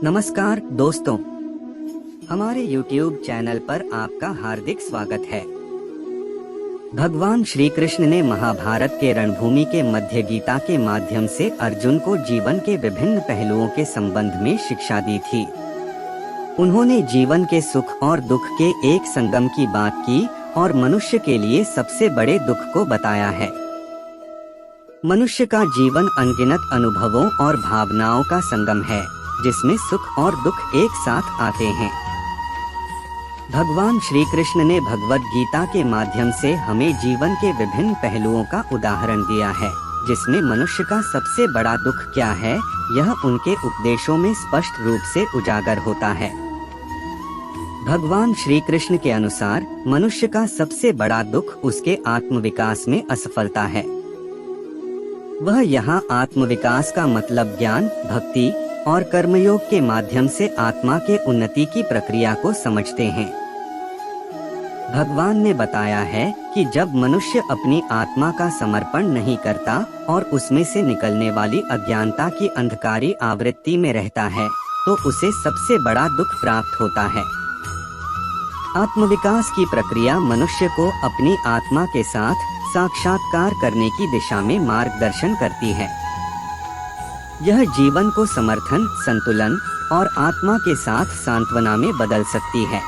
नमस्कार दोस्तों, हमारे YouTube चैनल पर आपका हार्दिक स्वागत है। भगवान श्री कृष्ण ने महाभारत के रणभूमि के मध्य गीता के माध्यम से अर्जुन को जीवन के विभिन्न पहलुओं के संबंध में शिक्षा दी थी। उन्होंने जीवन के सुख और दुख के एक संगम की बात की और मनुष्य के लिए सबसे बड़े दुख को बताया है। मनुष्य का जीवन अनगिनत अनुभवों और भावनाओं का संगम है, जिसमें सुख और दुख एक साथ आते हैं। भगवान श्री कृष्ण ने भगवद गीता के माध्यम से हमें जीवन के विभिन्न पहलुओं का उदाहरण दिया है, जिसमें मनुष्य का सबसे बड़ा दुख क्या है, यह उनके उपदेशों में स्पष्ट रूप से उजागर होता है। भगवान श्री कृष्ण के अनुसार मनुष्य का सबसे बड़ा दुख उसके आत्मविकास में असफलता है। वह यहाँ आत्मविकास का मतलब ज्ञान, भक्ति और कर्मयोग के माध्यम से आत्मा के उन्नति की प्रक्रिया को समझते हैं। भगवान ने बताया है कि जब मनुष्य अपनी आत्मा का समर्पण नहीं करता और उसमें से निकलने वाली अज्ञानता की अंधकारी आवृत्ति में रहता है, तो उसे सबसे बड़ा दुख प्राप्त होता है। आत्मविकास की प्रक्रिया मनुष्य को अपनी आत्मा के साथ साक्षात्कार करने की दिशा में मार्गदर्शन करती है। यह जीवन को समर्थन, संतुलन और आत्मा के साथ सांत्वना में बदल सकती है।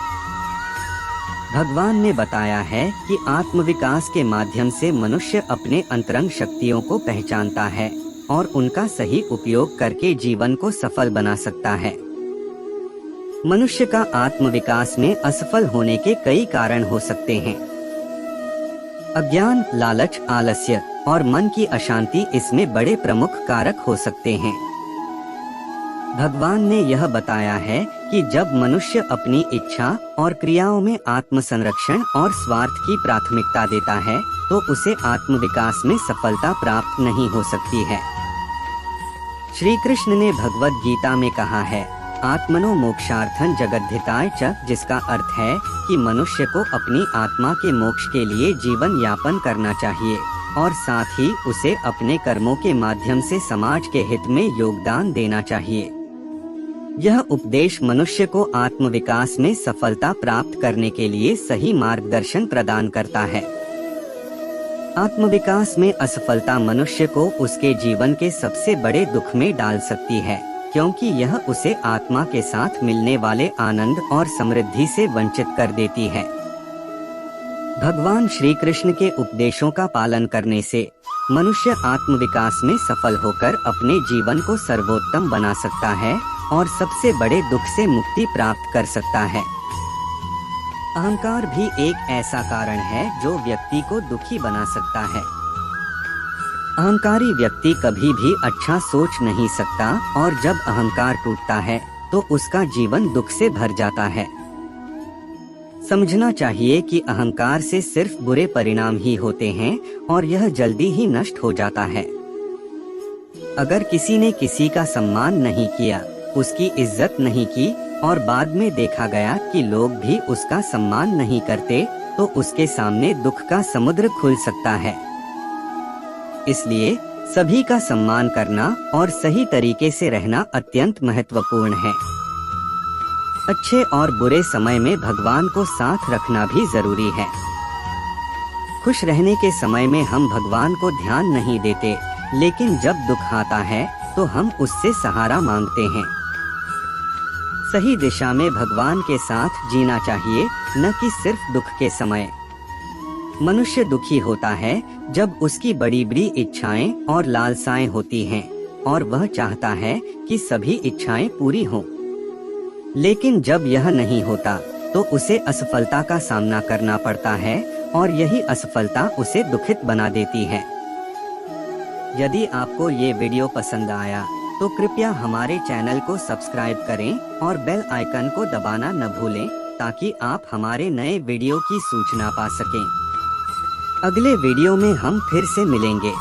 भगवान ने बताया है कि आत्मविकास के माध्यम से मनुष्य अपने अंतरंग शक्तियों को पहचानता है और उनका सही उपयोग करके जीवन को सफल बना सकता है। मनुष्य का आत्मविकास में असफल होने के कई कारण हो सकते हैं। अज्ञान, लालच, आलस्य और मन की अशांति इसमें बड़े प्रमुख कारक हो सकते हैं। भगवान ने यह बताया है कि जब मनुष्य अपनी इच्छा और क्रियाओं में आत्मसंरक्षण और स्वार्थ की प्राथमिकता देता है, तो उसे आत्मविकास में सफलता प्राप्त नहीं हो सकती है। श्री कृष्ण ने भगवद गीता में कहा है, आत्मनो मोक्षार्थं जगद्धिताय च, जिसका अर्थ है कि मनुष्य को अपनी आत्मा के मोक्ष के लिए जीवन यापन करना चाहिए और साथ ही उसे अपने कर्मों के माध्यम से समाज के हित में योगदान देना चाहिए। यह उपदेश मनुष्य को आत्मविकास में सफलता प्राप्त करने के लिए सही मार्गदर्शन प्रदान करता है। आत्मविकास में असफलता मनुष्य को उसके जीवन के सबसे बड़े दुख में डाल सकती है, क्योंकि यह उसे आत्मा के साथ मिलने वाले आनंद और समृद्धि से वंचित कर देती है। भगवान श्री कृष्ण के उपदेशों का पालन करने से मनुष्य आत्मविकास में सफल होकर अपने जीवन को सर्वोत्तम बना सकता है और सबसे बड़े दुख से मुक्ति प्राप्त कर सकता है। अहंकार भी एक ऐसा कारण है जो व्यक्ति को दुखी बना सकता है। अहंकारी व्यक्ति कभी भी अच्छा सोच नहीं सकता और जब अहंकार टूटता है तो उसका जीवन दुख से भर जाता है। समझना चाहिए कि अहंकार से सिर्फ बुरे परिणाम ही होते हैं और यह जल्दी ही नष्ट हो जाता है। अगर किसी ने किसी का सम्मान नहीं किया, उसकी इज्जत नहीं की और बाद में देखा गया कि लोग भी उसका सम्मान नहीं करते, तो उसके सामने दुख का समुद्र खुल सकता है। इसलिए सभी का सम्मान करना और सही तरीके से रहना अत्यंत महत्वपूर्ण है। अच्छे और बुरे समय में भगवान को साथ रखना भी जरूरी है। खुश रहने के समय में हम भगवान को ध्यान नहीं देते, लेकिन जब दुख आता है तो हम उससे सहारा मांगते हैं। सही दिशा में भगवान के साथ जीना चाहिए, न कि सिर्फ दुख के समय। मनुष्य दुखी होता है जब उसकी बड़ी बड़ी इच्छाएं और लालसाएं होती हैं और वह चाहता है कि सभी इच्छाएं पूरी हों। लेकिन जब यह नहीं होता तो उसे असफलता का सामना करना पड़ता है और यही असफलता उसे दुखित बना देती है। यदि आपको ये वीडियो पसंद आया तो कृपया हमारे चैनल को सब्सक्राइब करें और बेल आइकन को दबाना न भूलें, ताकि आप हमारे नए वीडियो की सूचना पा सकें। अगले वीडियो में हम फिर से मिलेंगे।